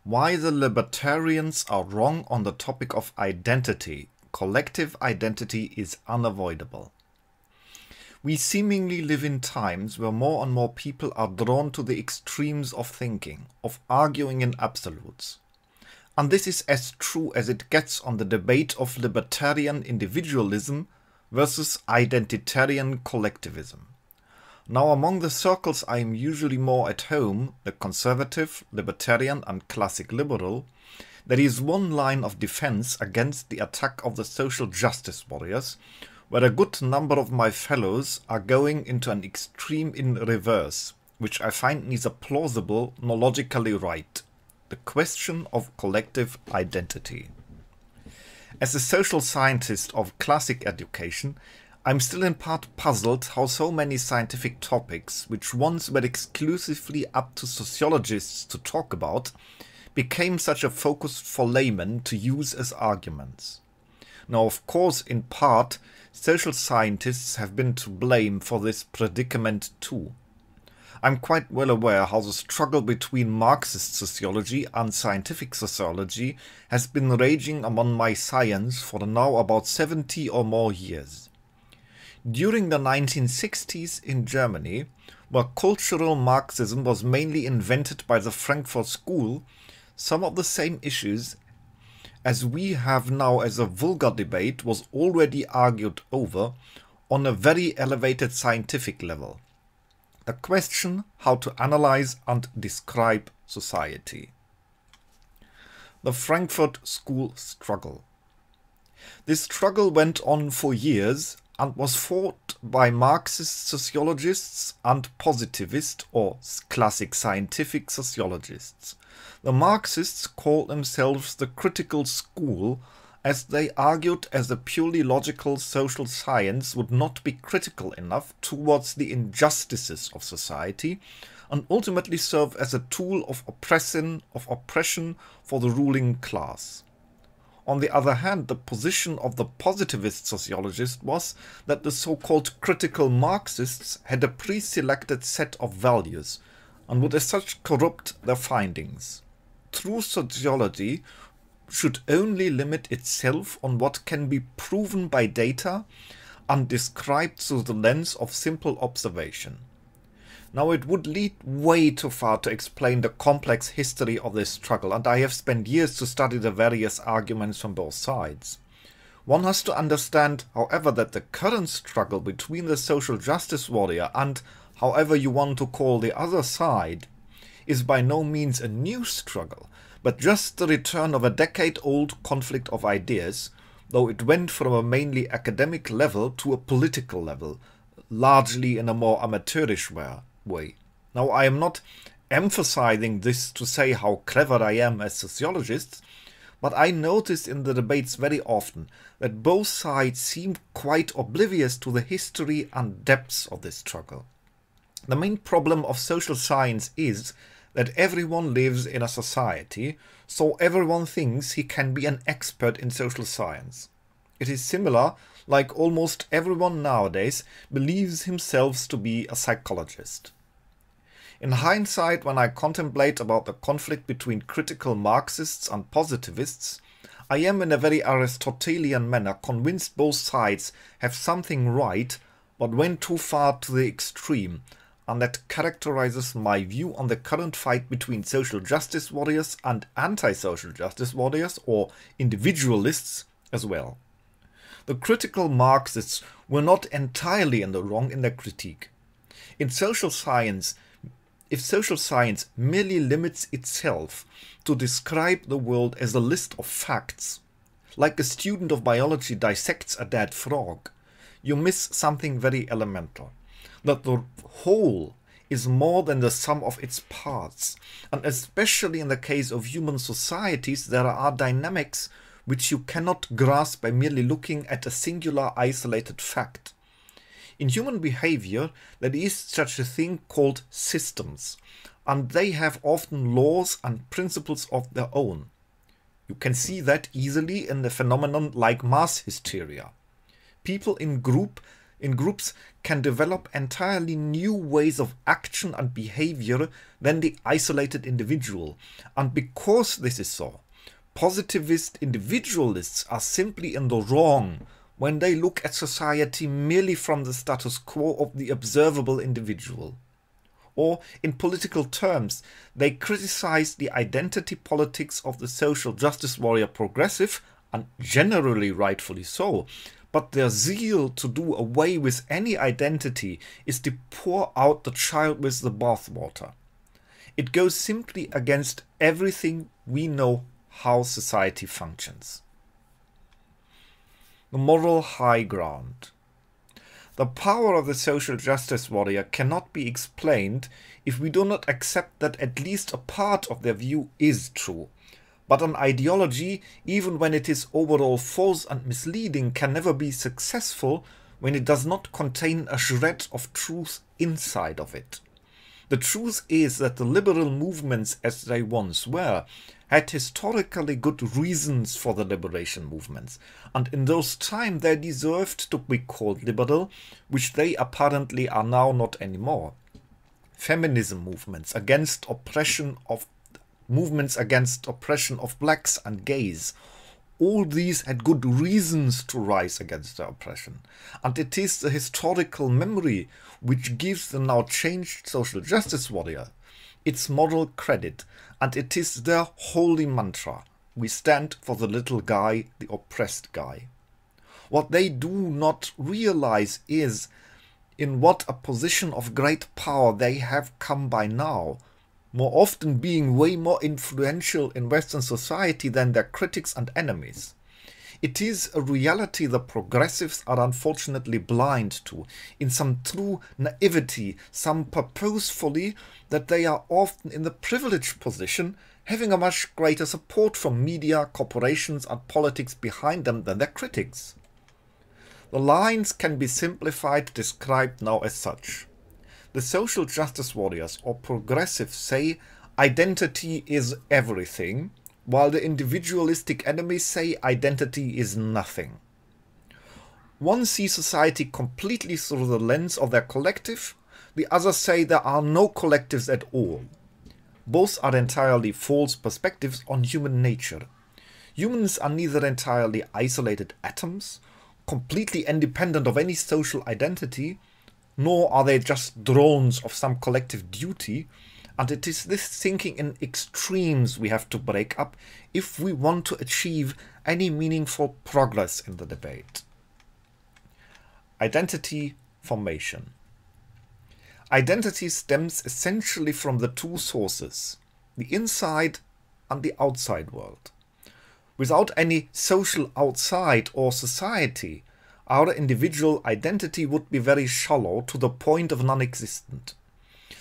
Why the Libertarians are wrong on the topic of identity. Collective identity is unavoidable. We seemingly live in times where more and more people are drawn to the extremes of thinking, of arguing in absolutes. And this is as true as it gets on the debate of libertarian individualism versus identitarian collectivism. Now, among the circles I am usually more at home, the conservative, libertarian and classic liberal, there is one line of defense against the attack of the social justice warriors, where a good number of my fellows are going into an extreme in reverse, which I find neither plausible nor logically right: the question of collective identity. As a social scientist of classic education, I'm still in part puzzled how so many scientific topics, which once were exclusively up to sociologists to talk about, became such a focus for laymen to use as arguments. Now, of course, in part, social scientists have been to blame for this predicament too. I'm quite well aware how the struggle between Marxist sociology and scientific sociology has been raging among my science for now about 70 or more years. During the 1960s in Germany, where cultural Marxism was mainly invented by the Frankfurt School, some of the same issues as we have now as a vulgar debate was already argued over on a very elevated scientific level. The question how to analyze and describe society. The Frankfurt School struggle. This struggle went on for years and was fought by Marxist sociologists and positivist or classic scientific sociologists. The Marxists called themselves the critical school, as they argued as a purely logical social science would not be critical enough towards the injustices of society and ultimately serve as a tool of oppression for the ruling class. On the other hand, the position of the positivist sociologist was that the so-called critical Marxists had a pre-selected set of values and would as such corrupt their findings. True sociology should only limit itself on what can be proven by data and described through the lens of simple observation. Now, it would lead way too far to explain the complex history of this struggle, and I have spent years to study the various arguments from both sides. One has to understand, however, that the current struggle between the social justice warrior and, however you want to call the other side, is by no means a new struggle, but just the return of a decade-old conflict of ideas, though it went from a mainly academic level to a political level, largely in a more amateurish way. Now, I am not emphasizing this to say how clever I am as sociologists, but I notice in the debates very often that both sides seem quite oblivious to the history and depths of this struggle. The main problem of social science is that everyone lives in a society, so everyone thinks he can be an expert in social science. It is similar, like almost everyone nowadays believes himself to be a psychologist. In hindsight, when I contemplate about the conflict between critical Marxists and positivists, I am in a very Aristotelian manner convinced both sides have something right, but went too far to the extreme, and that characterizes my view on the current fight between social justice warriors and anti-social justice warriors, or individualists, as well. The critical Marxists were not entirely in the wrong in their critique. If social science merely limits itself to describe the world as a list of facts, like a student of biology dissects a dead frog, you miss something very elemental: that the whole is more than the sum of its parts, and especially in the case of human societies there are dynamics which you cannot grasp by merely looking at a singular isolated fact. In human behavior there is such a thing called systems, and they have often laws and principles of their own. You can see that easily in the phenomenon like mass hysteria. People in in groups can develop entirely new ways of action and behavior than the isolated individual. And because this is so, positivist individualists are simply in the wrong when they look at society merely from the status quo of the observable individual. Or, in political terms, they criticize the identity politics of the social justice warrior progressive, and generally rightfully so, but their zeal to do away with any identity is to pour out the child with the bathwater. It goes simply against everything we know how society functions. The moral high ground. The power of the social justice warrior cannot be explained if we do not accept that at least a part of their view is true. But an ideology, even when it is overall false and misleading, can never be successful when it does not contain a shred of truth inside of it. The truth is that the liberal movements, as they once were, had historically good reasons for the liberation movements, and in those times they deserved to be called liberal, which they apparently are now not anymore. Feminism movements against oppression of blacks and gays, all these had good reasons to rise against the oppression, and it is the historical memory which gives the now changed social justice warrior its moral credit, and it is their holy mantra: we stand for the little guy, the oppressed guy. What they do not realize is in what a position of great power they have come by now, more often being way more influential in Western society than their critics and enemies. It is a reality the progressives are unfortunately blind to, in some true naivety, some purposefully, that they are often in the privileged position, having a much greater support from media, corporations and politics behind them than their critics. The lines can be simplified, described now as such. The social justice warriors or progressives say identity is everything, while the individualistic enemies say identity is nothing. One sees society completely through the lens of their collective, the others say there are no collectives at all. Both are entirely false perspectives on human nature. Humans are neither entirely isolated atoms, completely independent of any social identity, nor are they just drones of some collective duty, and it is this thinking in extremes we have to break up if we want to achieve any meaningful progress in the debate. Identity formation. Identity stems essentially from the two sources, the inside and the outside world. Without any social outside or society, our individual identity would be very shallow to the point of non-existent.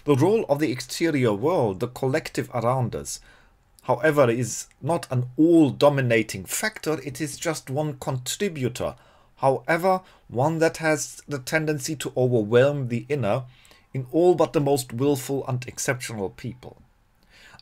The role of the exterior world, the collective around us, however, is not an all-dominating factor, it is just one contributor, however, one that has the tendency to overwhelm the inner in all but the most willful and exceptional people.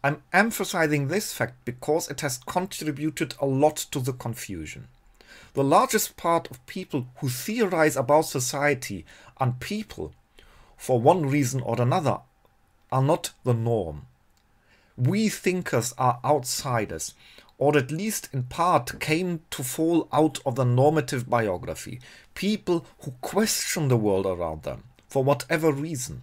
I'm emphasizing this fact because it has contributed a lot to the confusion. The largest part of people who theorize about society and people, for one reason or another, are not the norm. We thinkers are outsiders, or at least in part came to fall out of the normative biography, people who question the world around them, for whatever reason.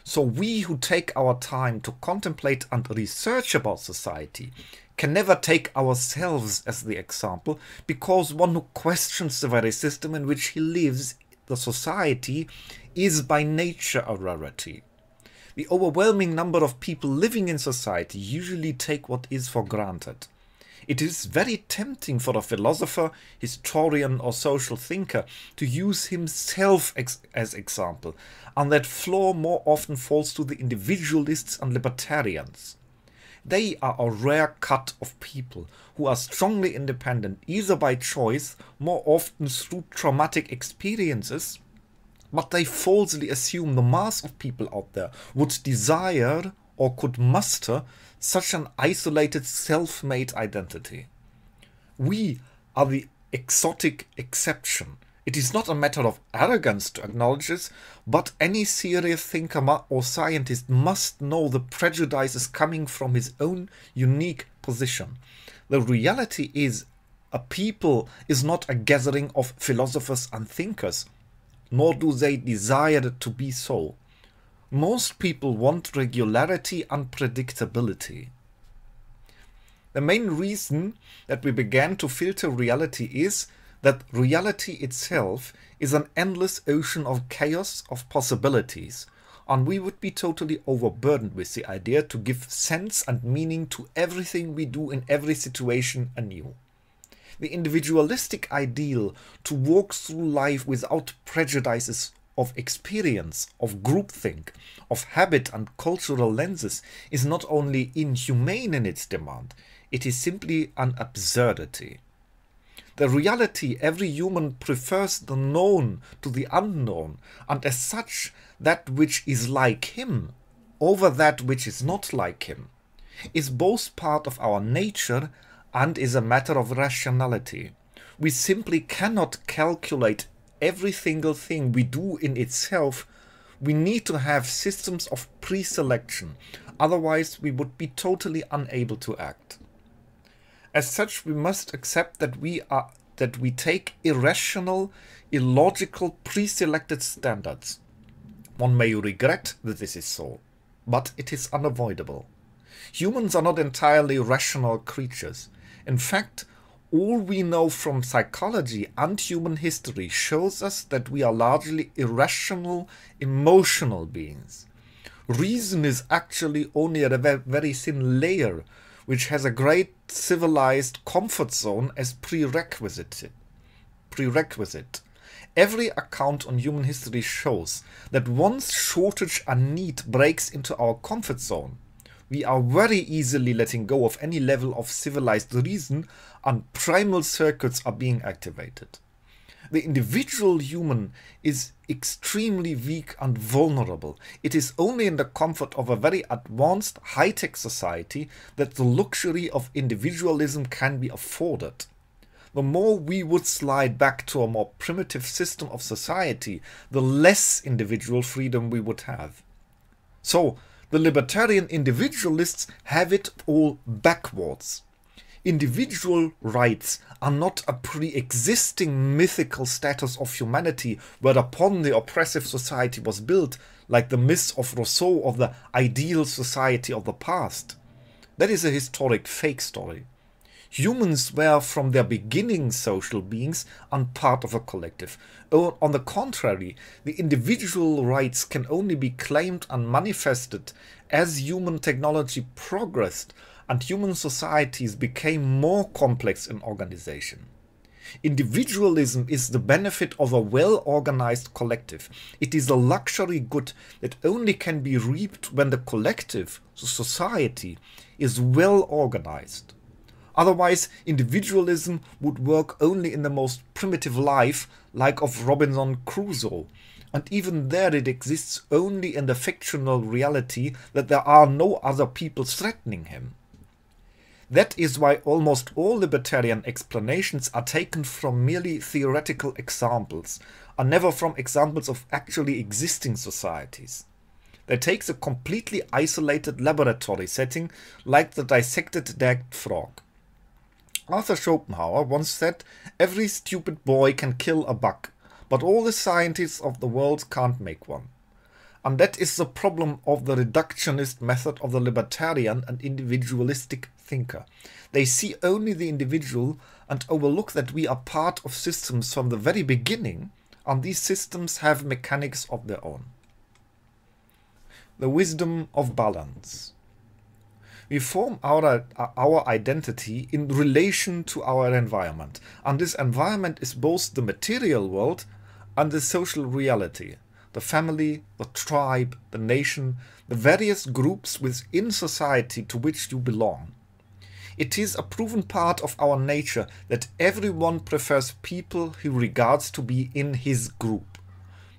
So we who take our time to contemplate and research about society can never take ourselves as the example, because one who questions the very system in which he lives, the society, is by nature a rarity. The overwhelming number of people living in society usually take what is for granted. It is very tempting for a philosopher, historian or social thinker to use himself as example, and that flaw more often falls to the individualists and libertarians. They are a rare cut of people who are strongly independent either by choice, more often through traumatic experiences, but they falsely assume the mass of people out there would desire or could muster such an isolated self-made identity. We are the exotic exception. It is not a matter of arrogance to acknowledge this, but any serious thinker or scientist must know the prejudices coming from his own unique position. The reality is, a people is not a gathering of philosophers and thinkers, nor do they desire it to be so. Most people want regularity and predictability. The main reason that we began to filter reality is that reality itself is an endless ocean of chaos, of possibilities, and we would be totally overburdened with the idea to give sense and meaning to everything we do in every situation anew. The individualistic ideal to walk through life without prejudices of experience, of groupthink, of habit and cultural lenses is not only inhumane in its demand, it is simply an absurdity. The reality, every human prefers the known to the unknown, and as such, that which is like him over that which is not like him, is both part of our nature and is a matter of rationality. We simply cannot calculate every single thing we do in itself. We need to have systems of pre-selection, otherwise we would be totally unable to act. As such, we must accept that we take irrational, illogical, pre-selected standards. One may regret that this is so, but it is unavoidable. Humans are not entirely rational creatures. In fact, all we know from psychology and human history shows us that we are largely irrational, emotional beings. Reason is actually only a very thin layer, which has a great civilized comfort zone as prerequisite. Every account on human history shows that once shortage and need breaks into our comfort zone, we are very easily letting go of any level of civilized reason and primal circuits are being activated. The individual human is extremely weak and vulnerable. It is only in the comfort of a very advanced high-tech society that the luxury of individualism can be afforded. The more we would slide back to a more primitive system of society, the less individual freedom we would have. So, the libertarian individualists have it all backwards. Individual rights are not a pre-existing mythical status of humanity whereupon the oppressive society was built, like the myths of Rousseau of the ideal society of the past. That is a historic fake story. Humans were from their beginning social beings and part of a collective. On the contrary, the individual rights can only be claimed and manifested as human technology progressed and human societies became more complex in organization. Individualism is the benefit of a well-organized collective. It is a luxury good that only can be reaped when the collective, the society, is well organized. Otherwise, individualism would work only in the most primitive life, like of Robinson Crusoe, and even there it exists only in the fictional reality that there are no other people threatening him. That is why almost all libertarian explanations are taken from merely theoretical examples, and never from examples of actually existing societies. They take a completely isolated laboratory setting, like the dissected dead frog. Arthur Schopenhauer once said, "Every stupid boy can kill a bug, but all the scientists of the world can't make one." And that is the problem of the reductionist method of the libertarian and individualistic thinker. They see only the individual and overlook that we are part of systems from the very beginning, and these systems have mechanics of their own. The wisdom of balance. We form our identity in relation to our environment, and this environment is both the material world and the social reality, the family, the tribe, the nation, the various groups within society to which you belong. It is a proven part of our nature that everyone prefers people he regards to be in his group.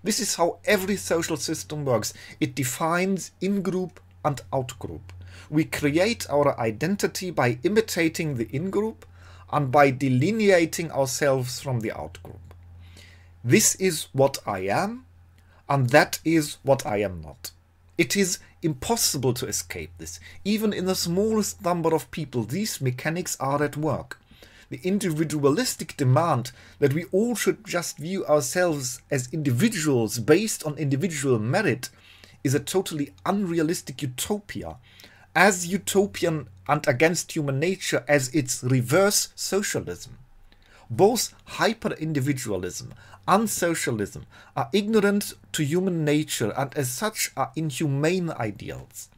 This is how every social system works. It defines in-group and out-group. We create our identity by imitating the in-group and by delineating ourselves from the out-group. This is what I am, and that is what I am not. It is impossible to escape this. Even in the smallest number of people, these mechanics are at work. The individualistic demand that we all should just view ourselves as individuals based on individual merit is a totally unrealistic utopia, as utopian and against human nature as its reverse socialism. Both hyper-individualism and socialism are ignorant to human nature and as such are inhumane ideals.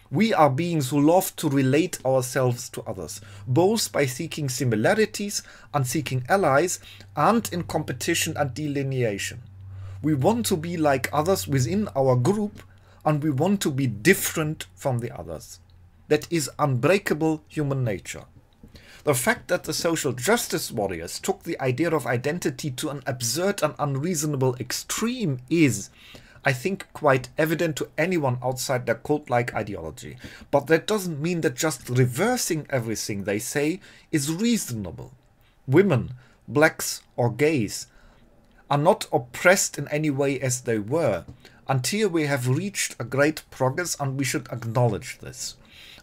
We are beings who love to relate ourselves to others, both by seeking similarities and seeking allies, and in competition and delineation. We want to be like others within our group, and we want to be different from the others. That is unbreakable human nature. The fact that the social justice warriors took the idea of identity to an absurd and unreasonable extreme is, I think, quite evident to anyone outside their cult-like ideology. But that doesn't mean that just reversing everything they say is reasonable. Women, blacks or gays are not oppressed in any way as they were. Until we have reached a great progress, and we should acknowledge this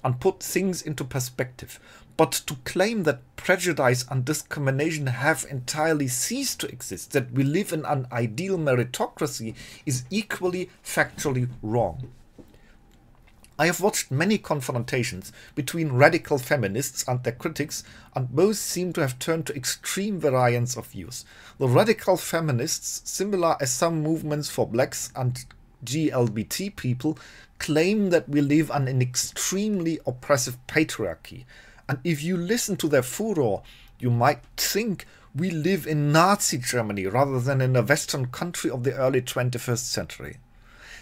and put things into perspective. But to claim that prejudice and discrimination have entirely ceased to exist, that we live in an ideal meritocracy, is equally factually wrong. I have watched many confrontations between radical feminists and their critics, and both seem to have turned to extreme variants of views. The radical feminists, similar as some movements for blacks and LGBT people, claim that we live in an extremely oppressive patriarchy. And if you listen to their furor, you might think we live in Nazi Germany rather than in a Western country of the early 21st century.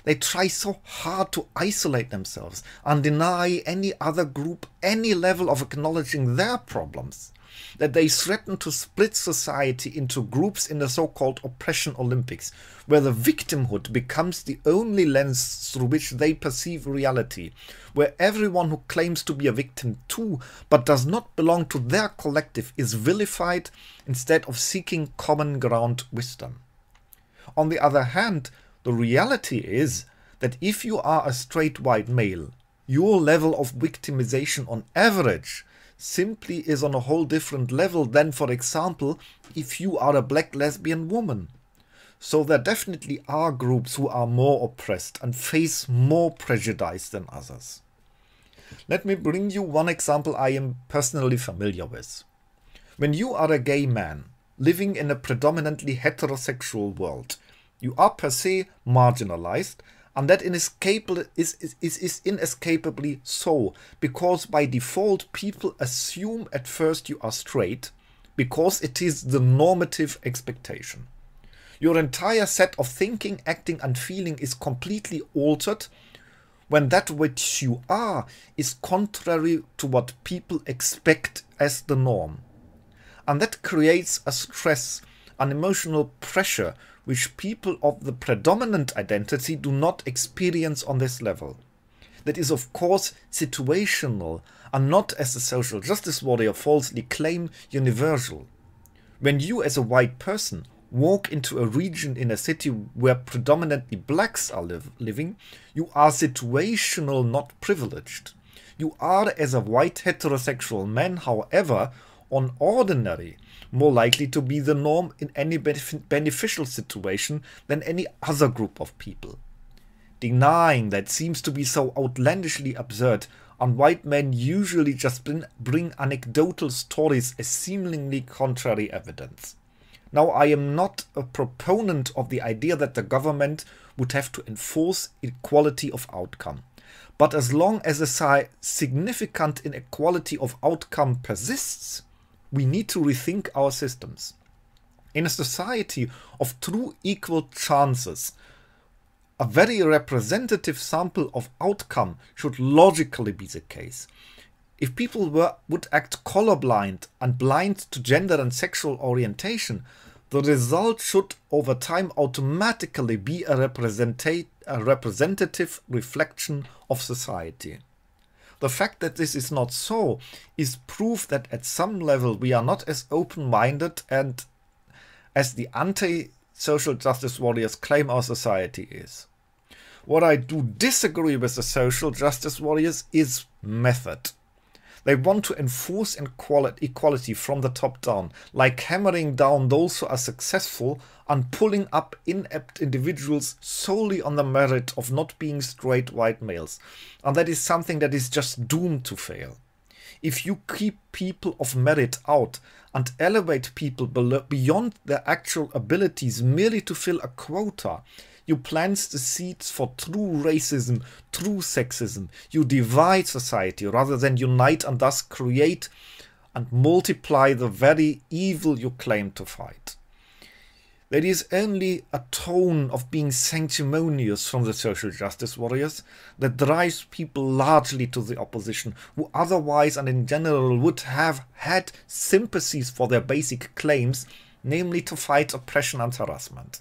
They try so hard to isolate themselves and deny any other group any level of acknowledging their problems, that they threaten to split society into groups in the so-called oppression Olympics, where the victimhood becomes the only lens through which they perceive reality, where everyone who claims to be a victim too, but does not belong to their collective, is vilified instead of seeking common ground wisdom. On the other hand, the reality is that if you are a straight white male, your level of victimization on average simply is on a whole different level than, for example, if you are a black lesbian woman. So there definitely are groups who are more oppressed and face more prejudice than others. Let me bring you one example I am personally familiar with. When you are a gay man living in a predominantly heterosexual world, you are per se marginalized, and that is inescapably so, because by default people assume at first you are straight, because it is the normative expectation. Your entire set of thinking, acting and feeling is completely altered when that which you are is contrary to what people expect as the norm. And that creates a stress, an emotional pressure, which people of the predominant identity do not experience on this level. That is, of course, situational, and not, as the social justice warrior falsely claim, universal. When you as a white person walk into a region in a city where predominantly blacks are living, you are situational, not privileged. You are, as a white heterosexual man, however, on ordinary, more likely to be the norm in any beneficial situation than any other group of people. Denying that seems to be so outlandishly absurd, and white men usually just bring anecdotal stories as seemingly contrary evidence. Now, I am not a proponent of the idea that the government would have to enforce equality of outcome. But as long as a significant inequality of outcome persists, we need to rethink our systems. In a society of true equal chances, a very representative sample of outcome should logically be the case. If people would act colorblind and blind to gender and sexual orientation, the result should over time automatically be a representative reflection of society. The fact that this is not so is proof that at some level we are not as open-minded and as the social justice warriors claim our society is. What I do disagree with the social justice warriors is method. They want to enforce equality from the top down, like hammering down those who are successful and pulling up inept individuals solely on the merit of not being straight white males. And that is something that is just doomed to fail. If you keep people of merit out and elevate people beyond their actual abilities merely to fill a quota, you plant the seeds for true racism, true sexism. You divide society rather than unite and thus create and multiply the very evil you claim to fight. There is only a tone of being sanctimonious from the social justice warriors that drives people largely to the opposition, who otherwise and in general would have had sympathies for their basic claims, namely to fight oppression and harassment.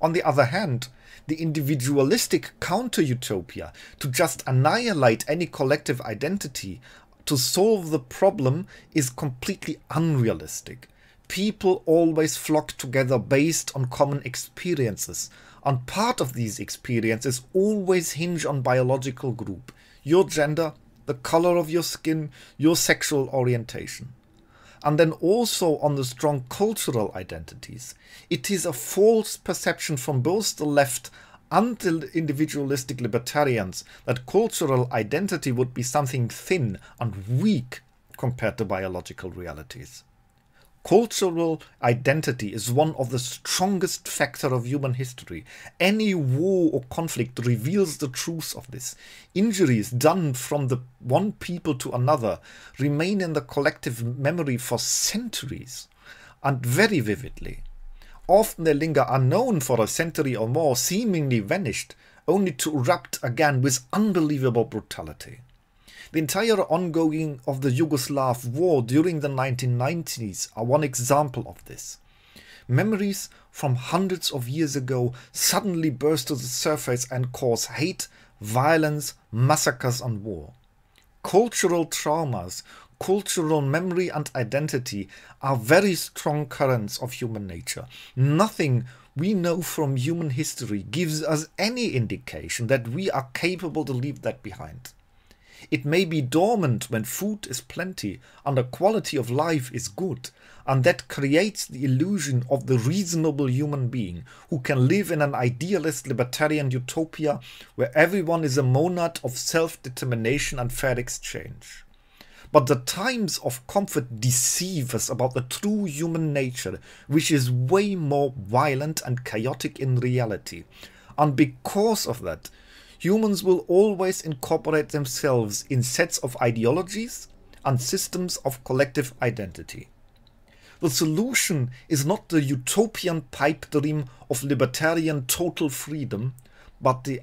On the other hand, the individualistic counter-utopia to just annihilate any collective identity to solve the problem is completely unrealistic. People always flock together based on common experiences, and part of these experiences always hinge on biological group, your gender, the color of your skin, your sexual orientation. And then also on the strong cultural identities. It is a false perception from both the left and the individualistic libertarians that cultural identity would be something thin and weak compared to biological realities. Cultural identity is one of the strongest factors of human history. Any war or conflict reveals the truth of this. Injuries done from the one people to another remain in the collective memory for centuries, and very vividly. Often they linger unknown for a century or more, seemingly vanished, only to erupt again with unbelievable brutality. The entire ongoing of the Yugoslav war during the 1990s are one example of this. Memories from hundreds of years ago suddenly burst to the surface and cause hate, violence, massacres and war. Cultural traumas, cultural memory and identity are very strong currents of human nature. Nothing we know from human history gives us any indication that we are capable to leave that behind. It may be dormant when food is plenty and the quality of life is good, and that creates the illusion of the reasonable human being who can live in an idealist libertarian utopia where everyone is a monad of self-determination and fair exchange. But the times of comfort deceive us about the true human nature, which is way more violent and chaotic in reality, and because of that, humans will always incorporate themselves in sets of ideologies and systems of collective identity. The solution is not the utopian pipe dream of libertarian total freedom, but the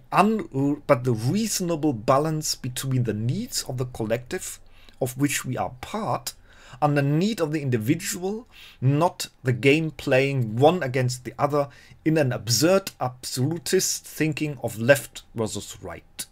reasonable balance between the needs of the collective, of which we are part, and the need of the individual, not the game playing one against the other in an absurd absolutist thinking of left versus right.